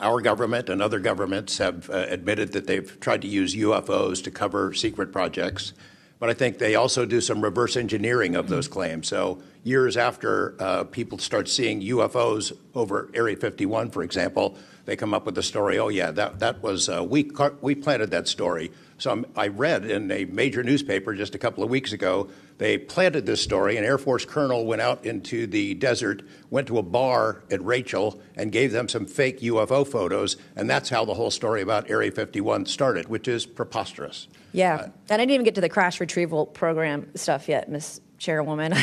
Our government and other governments have admitted that they've tried to use UFOs to cover secret projects. But I think they also do some reverse engineering of those claims. So years after people start seeing UFOs over Area 51, for example, they come up with the story, oh, yeah, that was, we planted that story. So I read in a major newspaper just a couple of weeks ago, they planted this story. An Air Force colonel went out into the desert, went to a bar at Rachel, and gave them some fake UFO photos. And that's how the whole story about Area 51 started, which is preposterous. Yeah, and I didn't even get to the crash retrieval program stuff yet, Ms. Chairwoman.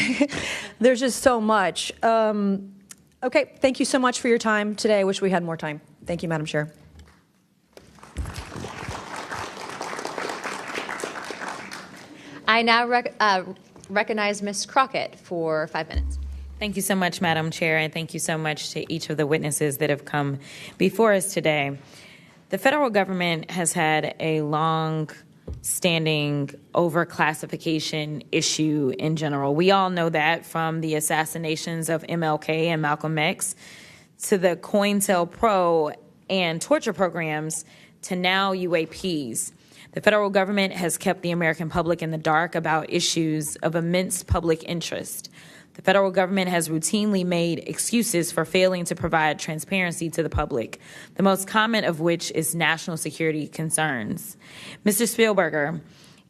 There's just so much. Okay, thank you so much for your time today. I wish we had more time. Thank you, Madam Chair. I now recognize Ms. Crockett for 5 minutes. Thank you so much, Madam Chair, and thank you so much to each of the witnesses that have come before us today. The federal government has had a long-standing overclassification issue in general. We all know that, from the assassinations of MLK and Malcolm X to the COINTELPRO and torture programs to now UAPs. The federal government has kept the American public in the dark about issues of immense public interest. The federal government has routinely made excuses for failing to provide transparency to the public, the most common of which is national security concerns. Mr. Spielberger,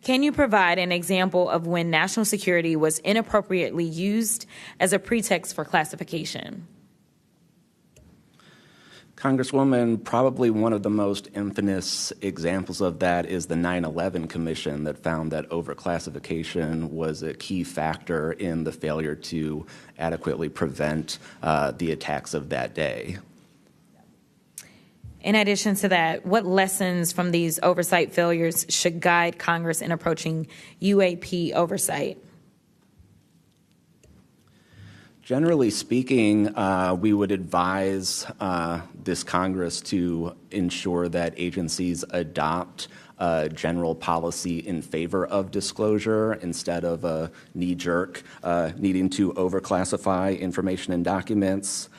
can you provide an example of when national security was inappropriately used as a pretext for classification? Congresswoman, probably one of the most infamous examples of that is the 9/11 Commission that found that overclassification was a key factor in the failure to adequately prevent the attacks of that day. In addition to that, what lessons from these oversight failures should guide Congress in approaching UAP oversight? Generally speaking, we would advise this Congress to ensure that agencies adopt a general policy in favor of disclosure instead of a knee-jerk needing to overclassify information and documents.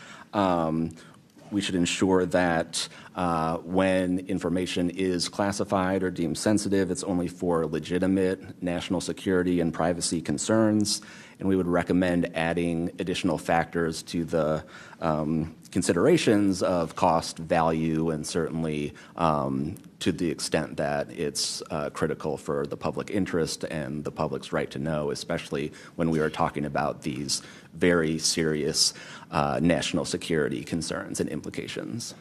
We should ensure that when information is classified or deemed sensitive, it's only for legitimate national security and privacy concerns. And we would recommend adding additional factors to the considerations of cost, value, and certainly to the extent that it's critical for the public interest and the public's right to know, especially when we are talking about these very serious national security concerns and implications.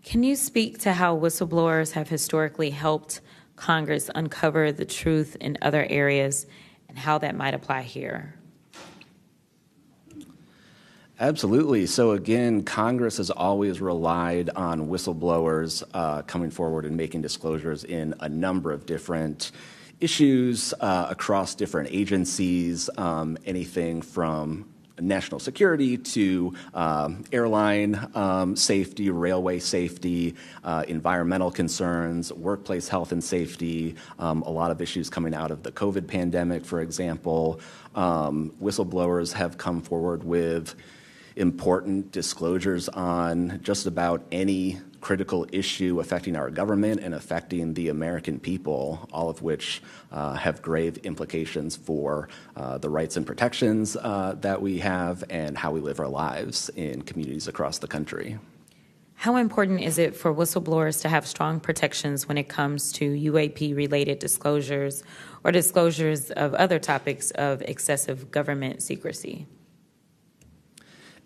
Can you speak to how whistleblowers have historically helped Congress uncover the truth in other areas and how that might apply here? Absolutely. So again, Congress has always relied on whistleblowers coming forward and making disclosures in a number of different issues across different agencies, anything from national security to airline safety, railway safety, environmental concerns, workplace health and safety, a lot of issues coming out of the COVID pandemic, for example. Whistleblowers have come forward with important disclosures on just about any critical issue affecting our government and affecting the American people, all of which have grave implications for the rights and protections that we have and how we live our lives in communities across the country. How important is it for whistleblowers to have strong protections when it comes to UAP-related disclosures or disclosures of other topics of excessive government secrecy?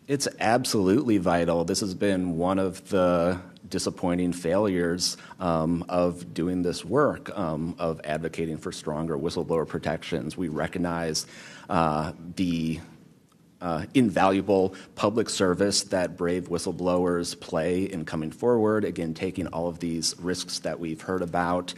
It's absolutely vital. This has been one of the disappointing failures of doing this work, of advocating for stronger whistleblower protections. We recognize the invaluable public service that brave whistleblowers play in coming forward, again, taking all of these risks that we've heard about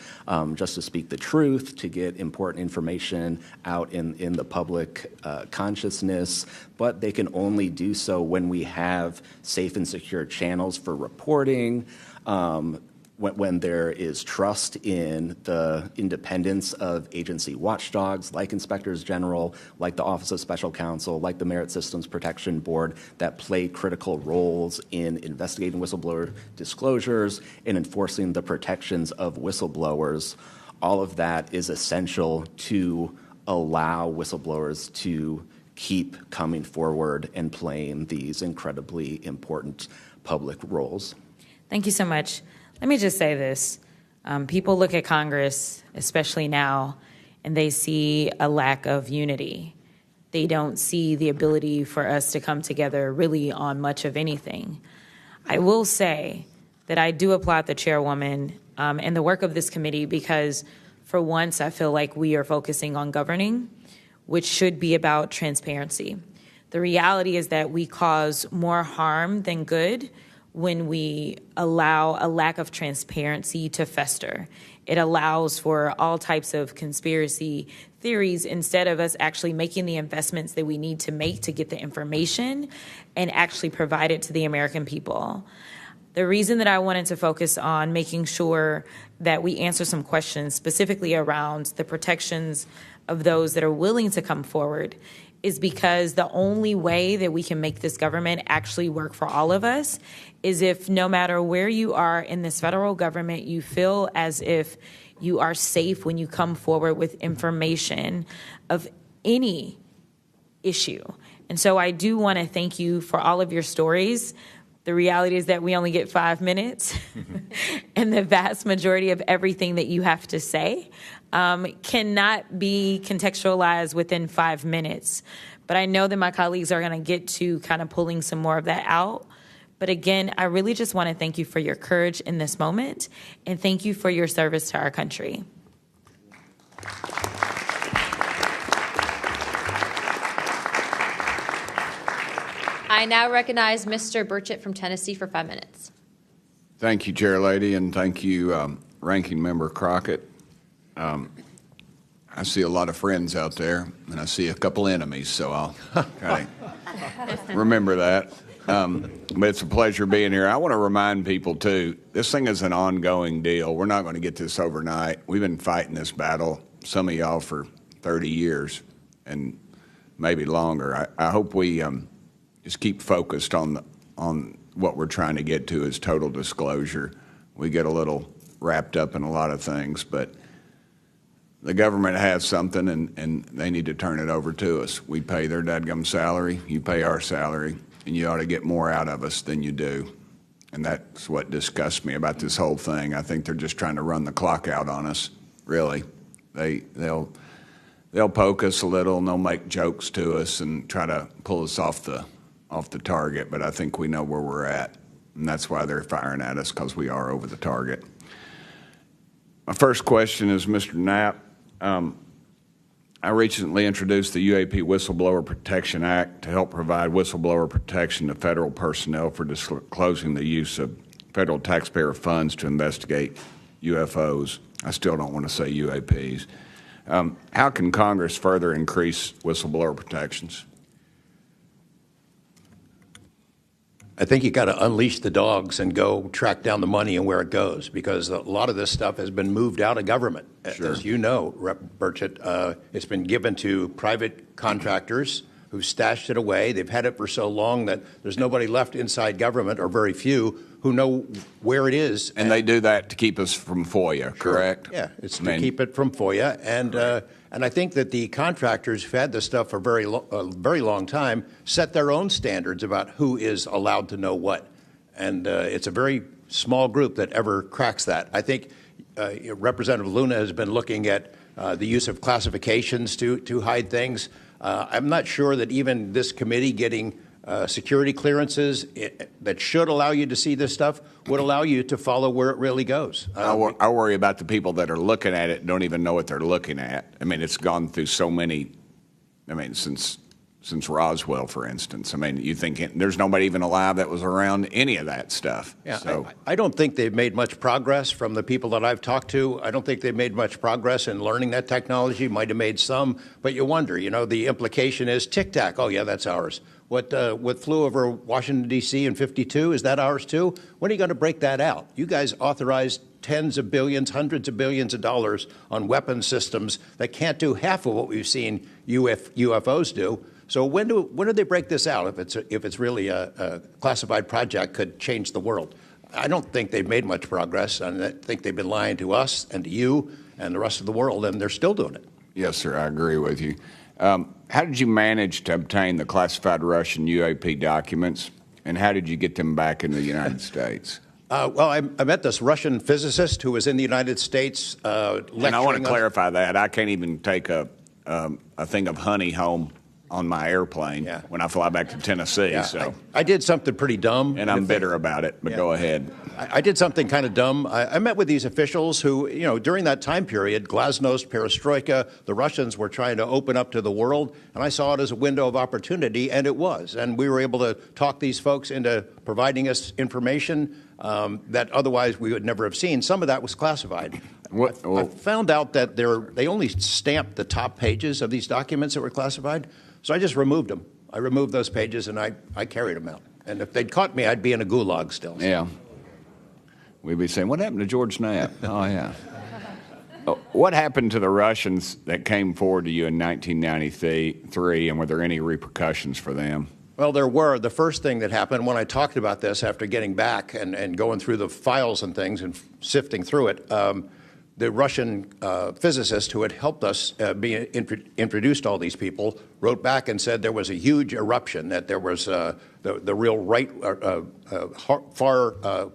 just to speak the truth, to get important information out in the public consciousness, but they can only do so when we have safe and secure channels for reporting, when there is trust in the independence of agency watchdogs like inspectors general, like the Office of Special Counsel, like the Merit Systems Protection Board that play critical roles in investigating whistleblower disclosures and enforcing the protections of whistleblowers, all of that is essential to allow whistleblowers to keep coming forward and playing these incredibly important public roles. Thank you so much. Let me just say this. People look at Congress, especially now, and they see a lack of unity. They don't see the ability for us to come together really on much of anything. I will say that I do applaud the chairwoman and the work of this committee because for once I feel like we are focusing on governing, which should be about transparency. The reality is that we cause more harm than good when we allow a lack of transparency to fester. It allows for all types of conspiracy theories instead of us actually making the investments that we need to make to get the information and actually provide it to the American people. The reason that I wanted to focus on making sure that we answer some questions specifically around the protections of those that are willing to come forward is because the only way that we can make this government actually work for all of us is if no matter where you are in this federal government, you feel as if you are safe when you come forward with information of any issue. And so I do want to thank you for all of your stories. The reality is that we only get 5 minutes, and the vast majority of everything that you have to say cannot be contextualized within 5 minutes. But I know that my colleagues are going to get to kind of pulling some more of that out. But again, I really just want to thank you for your courage in this moment, and thank you for your service to our country. I now recognize Mr. Burchett from Tennessee for 5 minutes. Thank you, Chair Lady, and thank you, Ranking Member Crockett. I see a lot of friends out there, and I see a couple enemies, so I'll kind of remember that. But it's a pleasure being here. I want to remind people, too, this thing is an ongoing deal. We're not going to get this overnight. We've been fighting this battle, some of y'all, for 30 years and maybe longer. I hope we just keep focused on what we're trying to get to is total disclosure. We get a little wrapped up in a lot of things, but the government has something, and they need to turn it over to us. We pay their dadgum salary, you pay our salary, and you ought to get more out of us than you do. And that's what disgusts me about this whole thing. I think they're just trying to run the clock out on us, really. They'll poke us a little, and they'll make jokes to us and try to pull us off the target, but I think we know where we're at, and that's why they're firing at us, because we are over the target. My first question is, Mr. Knapp, I recently introduced the UAP Whistleblower Protection Act to help provide whistleblower protection to federal personnel for disclosing the use of federal taxpayer funds to investigate UFOs. I still don't want to say UAPs. How can Congress further increase whistleblower protections? I think you got to unleash the dogs and go track down the money and where it goes, because a lot of this stuff has been moved out of government. Sure. As you know, Rep. Burchett, it's been given to private contractors who've stashed it away. They've had it for so long that there's nobody left inside government, or very few, who know where it is. And they do that to keep us from FOIA, correct? Yeah, it's to keep it from FOIA. And I think that the contractors who've had this stuff for a very long time set their own standards about who is allowed to know what. And it's a very small group that ever cracks that. I think Representative Luna has been looking at the use of classifications to hide things. I'm not sure that even this committee getting security clearances that should allow you to see this stuff would allow you to follow where it really goes. I worry about the people that are looking at it and don't even know what they're looking at. I mean, it's gone through so many, since Roswell, for instance. I mean, you think there's nobody even alive that was around any of that stuff. Yeah, so. I don't think they've made much progress from the people that I've talked to. I don't think they've made much progress in learning that technology. Might have made some, but you wonder, the implication is tic-tac. Oh, yeah, that's ours. What flew over Washington, D.C. in 52, is that ours too? When are you going to break that out? You guys authorized tens of billions, hundreds of billions of dollars on weapon systems that can't do half of what we've seen UFOs do. So when do they break this out if it's really a classified project could change the world? I don't think they've made much progress, and I think they've been lying to us and to you and the rest of the world, and they're still doing it. Yes, sir, I agree with you. How did you manage to obtain the classified Russian UAP documents, and how did you get them back in the United States? Well, I met this Russian physicist who was in the United States lecturing. And I want to clarify that. I can't even take a thing of honey home on my airplane when I fly back to Tennessee. Yeah, so I did something pretty dumb. And I'm bitter about it, but go ahead. I did something kind of dumb. I met with these officials who, during that time period, glasnost, perestroika, the Russians were trying to open up to the world, and I saw it as a window of opportunity, and it was. And we were able to talk these folks into providing us information that otherwise we would never have seen. Some of that was classified. I found out that they only stamped the top pages of these documents that were classified, so I just removed them. I removed those pages, and I carried them out. And if they'd caught me, I'd be in a gulag still. Yeah. We'd be saying, what happened to George Knapp? Oh, yeah. What happened to the Russians that came forward to you in 1993, and were there any repercussions for them? Well, there were. The first thing that happened when I talked about this after getting back and going through the files and things and sifting through it, the Russian physicist who had helped us introduced all these people wrote back and said there was a huge eruption, that there was the real right, far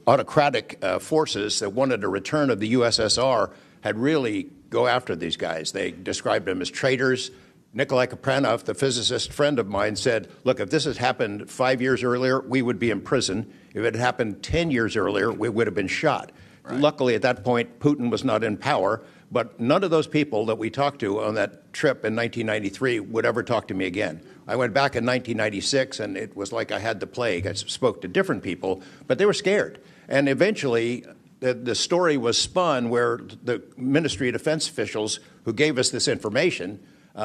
autocratic forces that wanted a return of the USSR had really go after these guys. They described them as traitors. Nikolai Kapranov, the physicist friend of mine, said, look, if this had happened 5 years earlier, we would be in prison. If it had happened 10 years earlier, we would have been shot. Right. Luckily, at that point, Putin was not in power, but none of those people that we talked to on that trip in 1993 would ever talk to me again. I went back in 1996, and it was like I had the plague. I spoke to different people, but they were scared. And eventually, the story was spun where the Ministry of Defense officials who gave us this information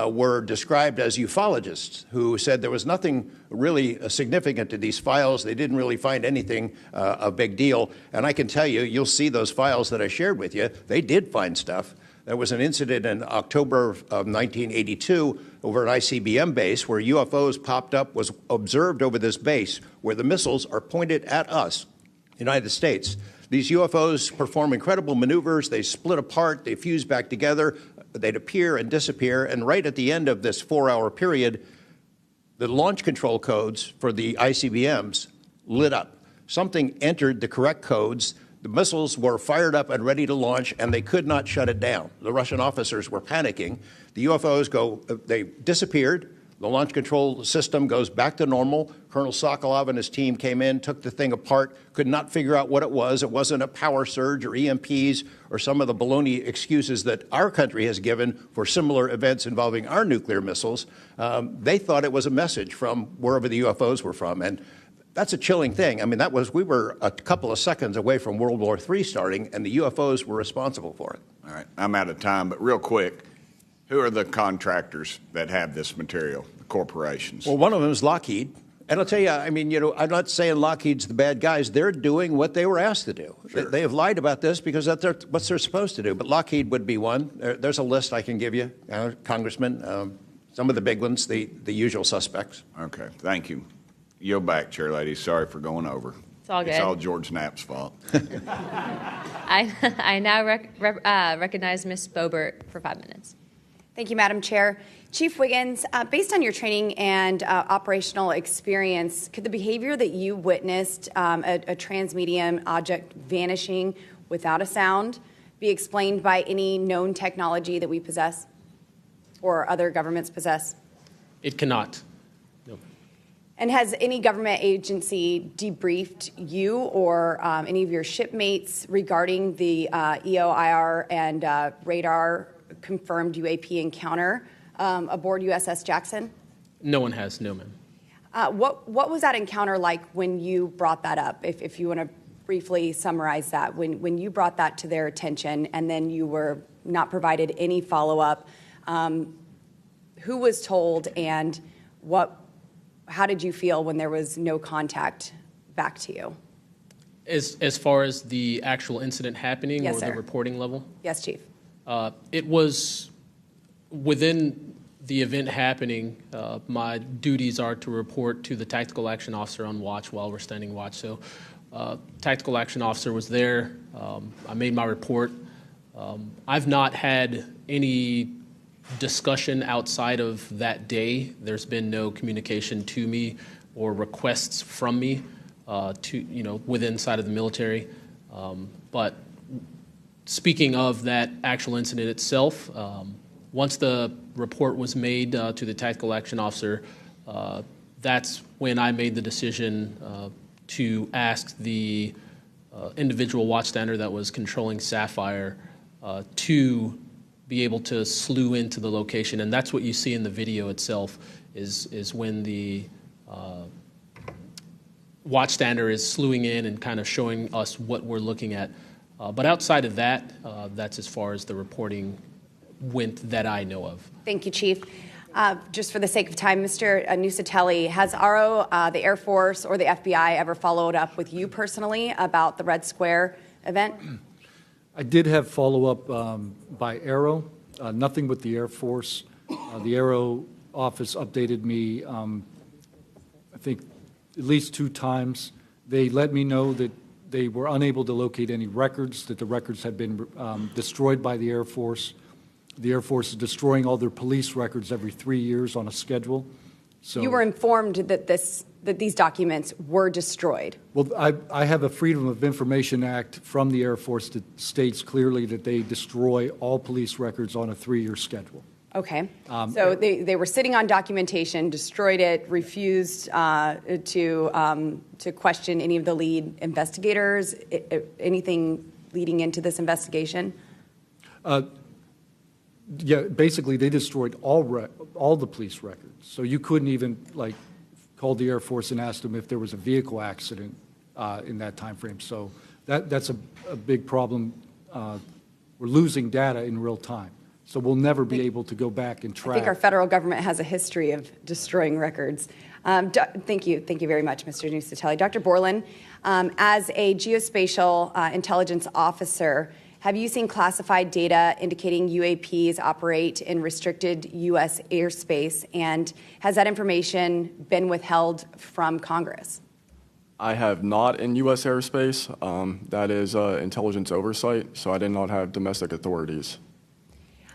were described as ufologists who said there was nothing really significant to these files. They didn't really find anything a big deal. And I can tell you, you'll see those files that I shared with you, they did find stuff. There was an incident in October of 1982 over an ICBM base where UFOs popped up, was observed over this base where the missiles are pointed at us, United States. These UFOs perform incredible maneuvers. They split apart. They fuse back together. They'd appear and disappear. And right at the end of this 4-hour period, the launch control codes for the ICBMs lit up. Something entered the correct codes. The missiles were fired up and ready to launch, and they could not shut it down. The Russian officers were panicking. The UFOs they disappeared. The launch control system goes back to normal. Colonel Sokolov and his team came in, took the thing apart, could not figure out what it was. It wasn't a power surge or EMPs or some of the baloney excuses that our country has given for similar events involving our nuclear missiles. They thought it was a message from wherever the UFOs were from. And that's a chilling thing. I mean, we were a couple of seconds away from World War III starting, and the UFOs were responsible for it. All right, I'm out of time, but real quick, who are the contractors that have this material, the corporations? Well, one of them is Lockheed. And I'll tell you, I mean, I'm not saying Lockheed's the bad guys. They're doing what they were asked to do. Sure. They have lied about this because that's what they're supposed to do. But Lockheed would be one. There's a list I can give you, Congressman. Some of the big ones, the usual suspects. Okay, thank you. Yield back, Chair Lady. Sorry for going over. It's all good. It's all George Knapp's fault. I now recognize Ms. Boebert for 5 minutes. Thank you, Madam Chair. Chief Wiggins, based on your training and operational experience, could the behavior that you witnessed, a transmedium object vanishing without a sound, be explained by any known technology that we possess or other governments possess? It cannot. No. And has any government agency debriefed you or any of your shipmates regarding the EOIR and radar confirmed UAP encounter aboard USS Jackson? No one has, no, ma'am. What was that encounter like when you brought that up? If you want to briefly summarize that, when you brought that to their attention and then you were not provided any follow-up, who was told, and how did you feel when there was no contact back to you? As far as the actual incident happening Yes, or sir. the reporting level? Yes, Chief. It was within the event happening. My duties are to report to the tactical action officer on watch while we're standing watch. So tactical action officer was there. I made my report. I've not had any discussion outside of that day. There's been no communication to me or requests from me within side of the military. But speaking of that actual incident itself, once the report was made to the tactical action officer, that's when I made the decision to ask the individual watchstander that was controlling Sapphire to be able to slew into the location. And that's what you see in the video itself is when the watchstander is slewing in and kind of showing us what we're looking at. But outside of that, that's as far as the reporting went that I know of. Thank you, Chief. Just for the sake of time, Mr. Nusatelli, has ARO, the Air Force, or the FBI ever followed up with you personally about the Red Square event? I did have follow-up by ARO, nothing with the Air Force. The ARO office updated me, I think, at least 2 times. They let me know that they were unable to locate any records, that the records had been destroyed by the Air Force. The Air Force is destroying all their police records every 3 years on a schedule. So You were informed that these documents were destroyed. Well, I have a Freedom of Information Act from the Air Force that states clearly that they destroy all police records on a 3-year schedule. Okay. So they were sitting on documentation, destroyed it, refused to question any of the lead investigators, anything leading into this investigation? Yeah, basically they destroyed all the police records. So you couldn't even call the Air Force and ask them if there was a vehicle accident in that time frame. So that's a big problem. We're losing data in real time. So we'll never be able to go back and track. I think our federal government has a history of destroying records. Thank you very much, Mr. Nusatelli. Dr. Borland, as a geospatial intelligence officer, have you seen classified data indicating UAPs operate in restricted U.S. airspace, and has that information been withheld from Congress? I have not in U.S. airspace. That is intelligence oversight, so I did not have domestic authorities.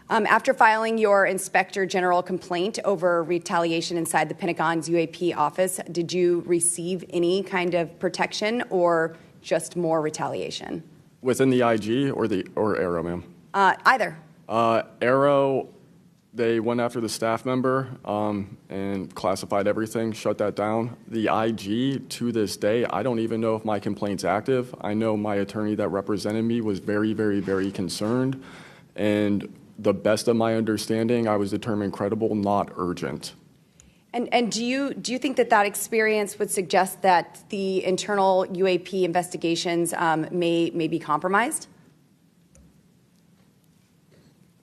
After filing your Inspector General complaint over retaliation inside the Pentagon's UAP office, did you receive any kind of protection or just more retaliation? Within the IG or ARO, ma'am? Either. ARO, they went after the staff member and classified everything, shut that down. The IG, to this day, I don't even know if my complaint's active. I know my attorney that represented me was very, very, very concerned. And the best of my understanding, I was determined credible, not urgent. And do you think that experience would suggest that the internal UAP investigations may be compromised?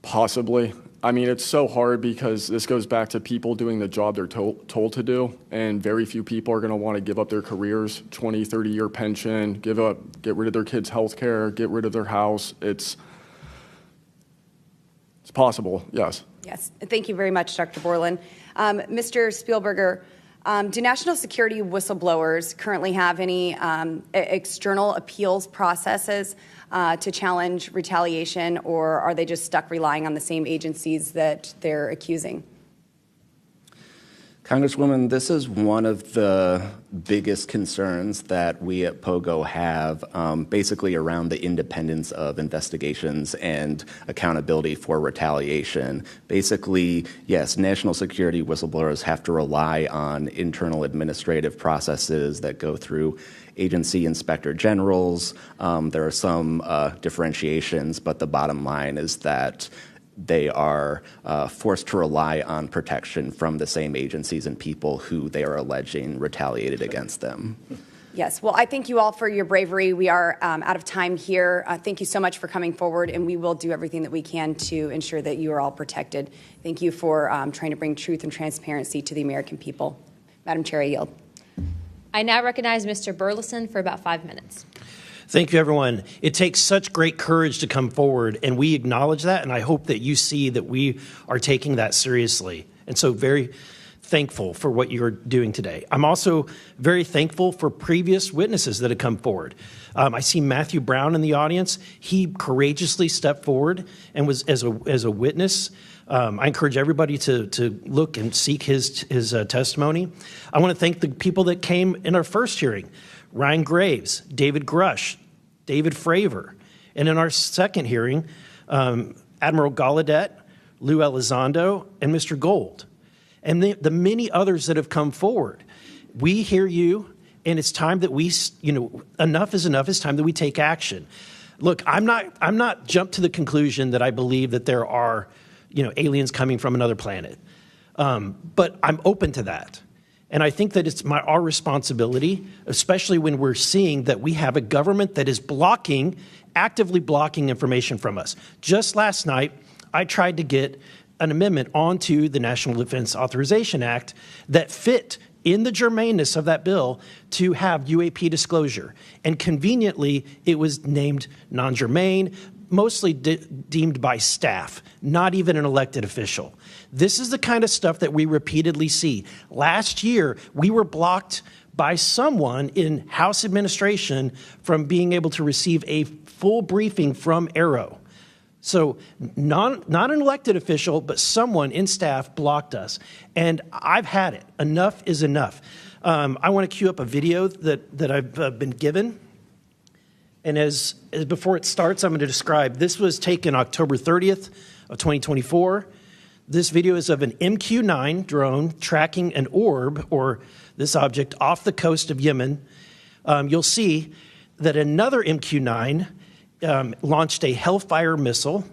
Possibly. I mean, it's so hard because this goes back to people doing the job they're told to do, and very few people are going to want to give up their careers, 20, 30-year pension, get rid of their kids' health care, get rid of their house. It's possible, yes. Yes. Thank you very much, Dr. Borland. Mr. Spielberger, do national security whistleblowers currently have any external appeals processes to challenge retaliation, or are they just stuck relying on the same agencies that they're accusing? Congresswoman, this is one of the biggest concerns that we at POGO have, basically around the independence of investigations and accountability for retaliation. Basically, yes, national security whistleblowers have to rely on internal administrative processes that go through agency inspector generals. There are some differentiations, but the bottom line is that they are forced to rely on protection from the same agencies and people who they are alleging retaliated against them. Yes. Well, I thank you all for your bravery. We are out of time here. Thank you so much for coming forward, and we will do everything that we can to ensure that you are all protected. Thank you for trying to bring truth and transparency to the American people. Madam Chair, I yield. I now recognize Mr. Burleson for about 5 minutes. Thank you, everyone. It takes such great courage to come forward, and we acknowledge that, and I hope that you see that we are taking that seriously. And so very thankful for what you're doing today. I'm also very thankful for previous witnesses that have come forward. I see Matthew Brown in the audience. He courageously stepped forward and was as a witness. I encourage everybody to look and seek his testimony. I want to thank the people that came in our first hearing: Ryan Graves, David Grush, David Fravor, and in our second hearing, Admiral Gallaudet, Lou Elizondo, and Mr. Gold, and the many others that have come forward. We hear you, and it's time that we, enough is enough. It's time that we take action. Look, I'm not jumped to the conclusion that I believe that there are, aliens coming from another planet, but I'm open to that. And I think that it's our responsibility, especially when we're seeing that we have a government that is actively blocking information from us. Just last night, I tried to get an amendment onto the National Defense Authorization Act that fit in the germaneness of that bill to have UAP disclosure. And conveniently, it was named non-germane, mostly deemed by staff, not even an elected official. This is the kind of stuff that we repeatedly see. Last year, we were blocked by someone in House administration from being able to receive a full briefing from Arrow. So not an elected official, but someone in staff blocked us. And I've had it. Enough is enough. I want to cue up a video that I've been given. And as before it starts, I'm going to describe. This was taken October 30th of 2024. This video is of an MQ-9 drone tracking an orb, or this object, off the coast of Yemen. You'll see that another MQ-9 launched a Hellfire missile.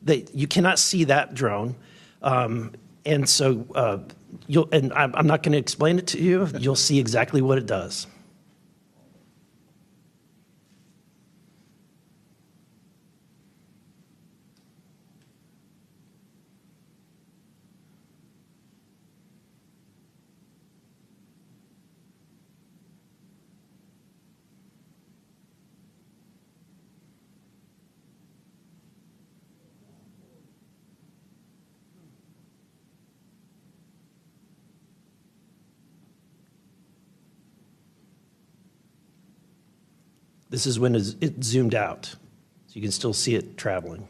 That you cannot see that drone, and so I'm not going to explain it to you. You'll see exactly what it does. This is when it zoomed out, so you can still see it traveling.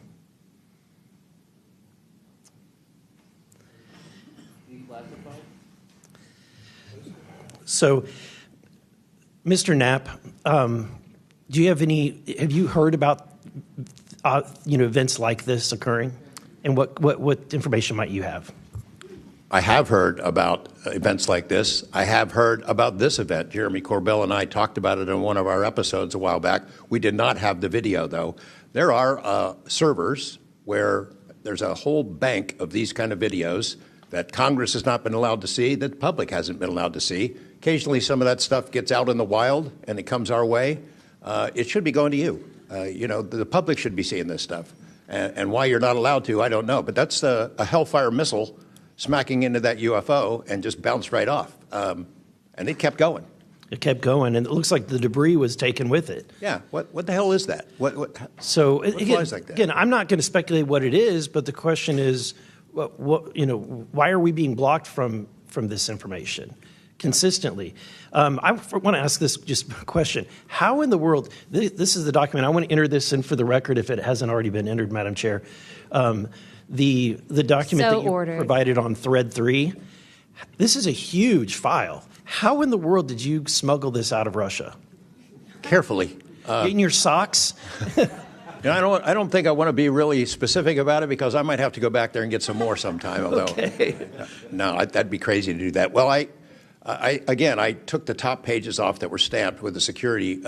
So, Mr. Knapp, have you heard about events like this occurring, and what information might you have? I have heard about events like this. I have heard about this event. Jeremy Corbell and I talked about it in one of our episodes a while back. We did not have the video, though. There are servers where there's a whole bank of these kind of videos that Congress has not been allowed to see, that the public hasn't been allowed to see. Occasionally, some of that stuff gets out in the wild, and it comes our way. It should be going to you. The public should be seeing this stuff. And why you're not allowed to, I don't know. But that's a Hellfire missile smacking into that UFO and just bounced right off. And it kept going. It kept going, and it looks like the debris was taken with it. Yeah. What the hell is that? What flies like that? Again, I'm not going to speculate what it is, but the question is, why are we being blocked from this information consistently? I want to ask this just question. How in the world, this is the document, I want to enter this in for the record if it hasn't already been entered, Madam Chair. The document that you provided on thread 3, this is a huge file. How in the world did you smuggle this out of Russia? Carefully. In your socks? I don't think I want to be really specific about it because I might have to go back there and get some more sometime. Although, no, that'd be crazy to do that. Well, I took the top pages off that were stamped with a security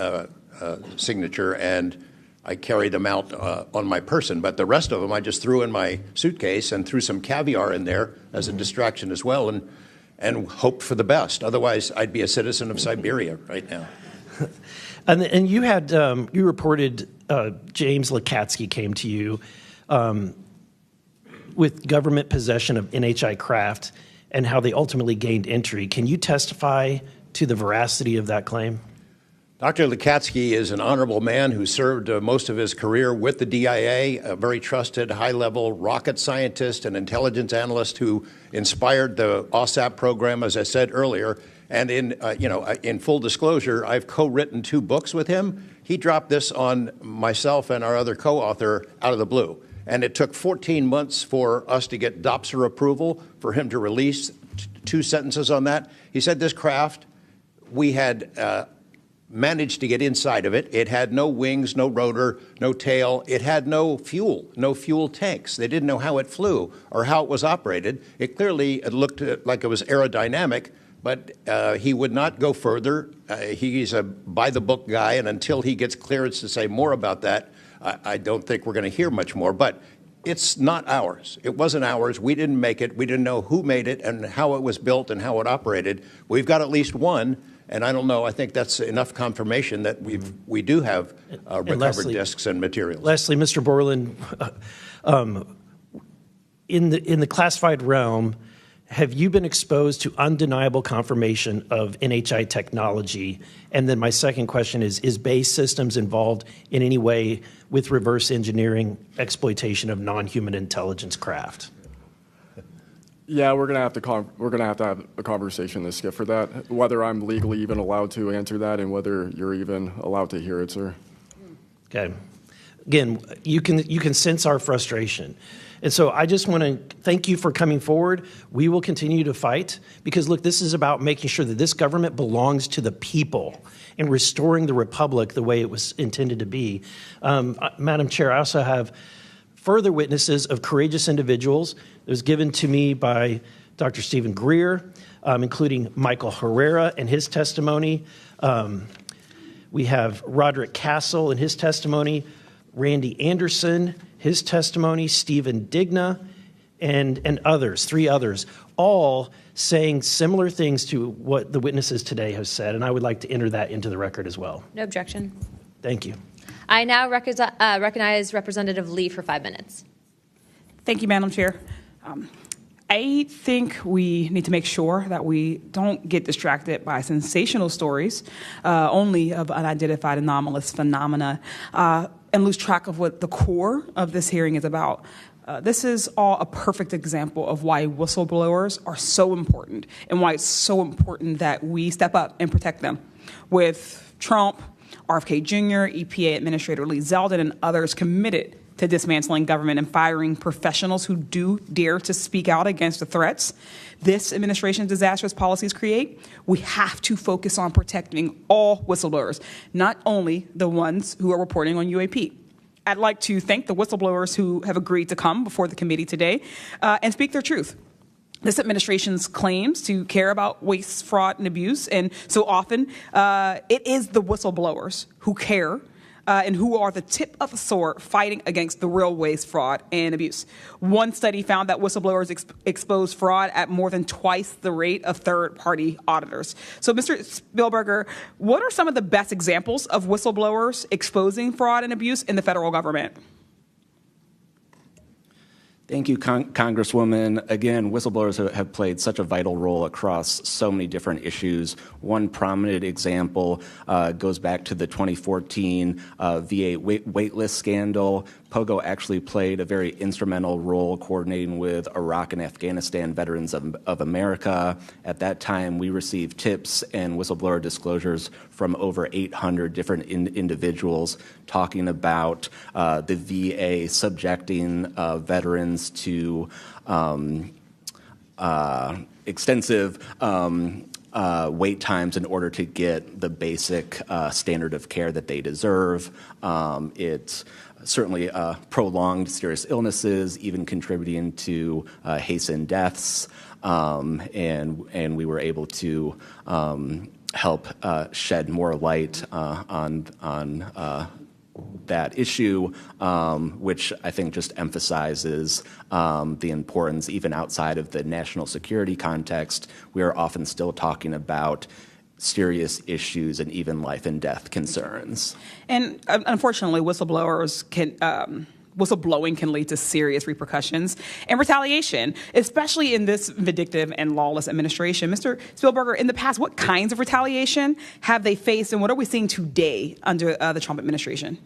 signature, and I carried them out on my person. But the rest of them I just threw in my suitcase and threw some caviar in there as a distraction as well, and hoped for the best. Otherwise, I'd be a citizen of Siberia right now. And you had you reported James Lakatsky came to you with government possession of NHI craft and how they ultimately gained entry. Can you testify to the veracity of that claim? Dr. Lakatsky is an honorable man who served most of his career with the DIA, a very trusted, high-level rocket scientist and intelligence analyst who inspired the OSAP program, as I said earlier. And in full disclosure, I've co-written 2 books with him. He dropped this on myself and our other co-author out of the blue. And it took 14 months for us to get DOPSR approval for him to release 2 sentences on that. He said this craft, we had managed to get inside of it. It had no wings, no rotor, no tail. It had no fuel tanks. They didn't know how it flew or how it was operated. It clearly looked like it was aerodynamic, but he would not go further. He's a by-the-book guy, and until he gets clearance to say more about that, I don't think we're going to hear much more. But it's not ours. It wasn't ours. We didn't make it. We didn't know who made it and how it was built and how it operated. We've got at least one. And I don't know, I think that's enough confirmation that we do have recovered disks and materials. Lastly, Mr. Borland, in the classified realm, have you been exposed to undeniable confirmation of NHI technology? And then my second question is BAE Systems involved in any way with reverse engineering exploitation of non-human intelligence craft? Yeah, we're gonna have to have a conversation this Skip for that. Whether I'm legally even allowed to answer that, and whether you're even allowed to hear it, sir. Okay. Again, you can sense our frustration, and so I just want to thank you for coming forward. We will continue to fight because look, this is about making sure that this government belongs to the people and restoring the republic the way it was intended to be. Madam Chair, I also have further witnesses of courageous individuals. It was given to me by Dr. Stephen Greer, including Michael Herrera and his testimony. We have Roderick Castle and his testimony, Randy Anderson, his testimony, Stephen Digna, and others, 3 others, all saying similar things to what the witnesses today have said. And I would like to enter that into the record as well. No objection. Thank you. I now recognize Representative Lee for 5 minutes. Thank you, Madam Chair. I think we need to make sure that we don't get distracted by sensational stories only of unidentified anomalous phenomena and lose track of what the core of this hearing is about. This is all a perfect example of why whistleblowers are so important and why it's so important that we step up and protect them. With Trump, RFK Jr., EPA Administrator Lee Zeldin, and others committed to dismantling government and firing professionals who do dare to speak out against the threats this administration's disastrous policies create, we have to focus on protecting all whistleblowers, not only the ones who are reporting on UAP. I'd like to thank the whistleblowers who have agreed to come before the committee today and speak their truth. This administration's claims to care about waste, fraud, and abuse, and so often it is the whistleblowers who care and who are the tip of the sword fighting against the real waste, fraud, and abuse. One study found that whistleblowers expose fraud at more than twice the rate of third-party auditors. So, Mr. Spielberger, what are some of the best examples of whistleblowers exposing fraud and abuse in the federal government? Thank you, Congresswoman. Again, whistleblowers have played such a vital role across so many different issues. One prominent example goes back to the 2014 VA waitlist scandal. POGO actually played a very instrumental role coordinating with Iraq and Afghanistan Veterans of America. At that time, we received tips and whistleblower disclosures from over 800 different individuals talking about the VA subjecting veterans to extensive wait times in order to get the basic standard of care that they deserve. It's certainly prolonged serious illnesses, even contributing to hastened deaths, and we were able to help shed more light on that issue, which I think just emphasizes the importance, even outside of the national security context. We are often still talking about serious issues and even life and death concerns. And unfortunately, whistleblowing can lead to serious repercussions and retaliation, especially in this vindictive and lawless administration. Mr. Spielberger, in the past, what kinds of retaliation have they faced, and what are we seeing today under the Trump administration?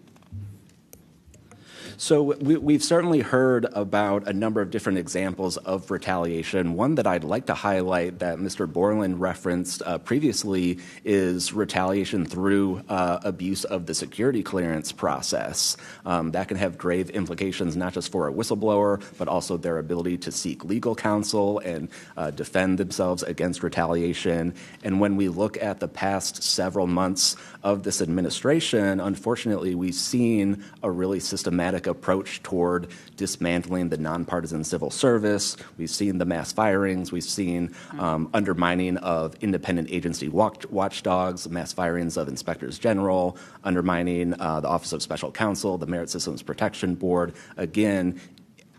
So we've certainly heard about a number of different examples of retaliation. One that I'd like to highlight that Mr. Borland referenced previously is retaliation through abuse of the security clearance process. That can have grave implications not just for a whistleblower, but also their ability to seek legal counsel and defend themselves against retaliation. And when we look at the past several months of this administration, unfortunately, we've seen a really systematic approach toward dismantling the nonpartisan civil service. We've seen the mass firings. We've seen undermining of independent agency watchdogs, mass firings of inspectors general, undermining the Office of Special Counsel, the Merit Systems Protection Board. Again,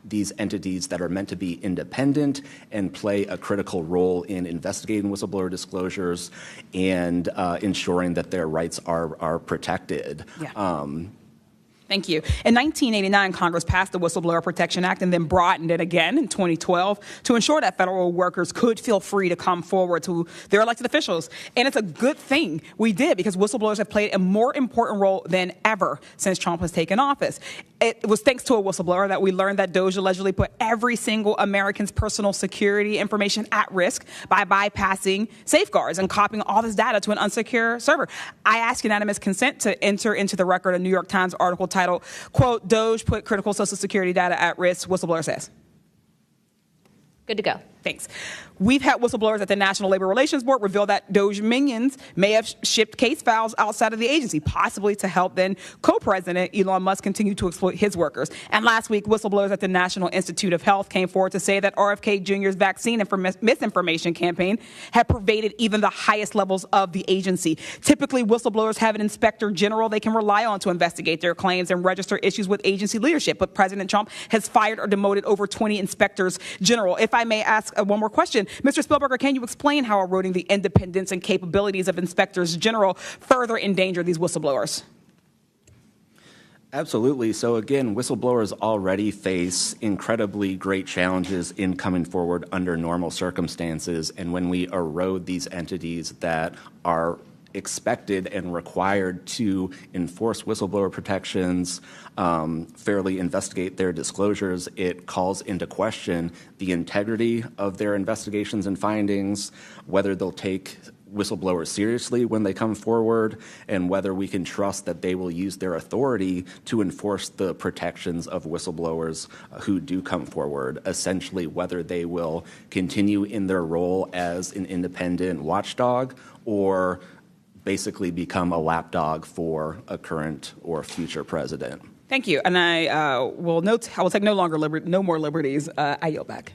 these entities that are meant to be independent and play a critical role in investigating whistleblower disclosures and ensuring that their rights are protected. Yeah. Thank you. In 1989, Congress passed the Whistleblower Protection Act and then broadened it again in 2012 to ensure that federal workers could feel free to come forward to their elected officials. And it's a good thing we did, because whistleblowers have played a more important role than ever since Trump has taken office. It was thanks to a whistleblower that we learned that DOJ allegedly put every single American's personal security information at risk by bypassing safeguards and copying all this data to an unsecure server. I ask unanimous consent to enter into the record a New York Times article titled, quote, "DOJ put critical Social Security data at risk," whistleblower says. Good to go. Thanks. We've had whistleblowers at the National Labor Relations Board reveal that DOJ minions may have shipped case files outside of the agency, possibly to help then co-president Elon Musk continue to exploit his workers. And last week, whistleblowers at the National Institute of Health came forward to say that RFK Jr.'s vaccine misinformation campaign had pervaded even the highest levels of the agency. Typically, whistleblowers have an inspector general they can rely on to investigate their claims and register issues with agency leadership. But President Trump has fired or demoted over 20 inspectors general. If I may ask one more question, Mr. Spielberger, can you explain how eroding the independence and capabilities of inspectors general further endanger these whistleblowers? Absolutely. So again, whistleblowers already face incredibly great challenges in coming forward under normal circumstances. And when we erode these entities that are expected and required to enforce whistleblower protections, fairly investigate their disclosures, it calls into question the integrity of their investigations and findings, whether they'll take whistleblowers seriously when they come forward, and whether we can trust that they will use their authority to enforce the protections of whistleblowers who do come forward, essentially whether they will continue in their role as an independent watchdog or basically become a lapdog for a current or future president. Thank you. And I will take no more liberties. I yield back.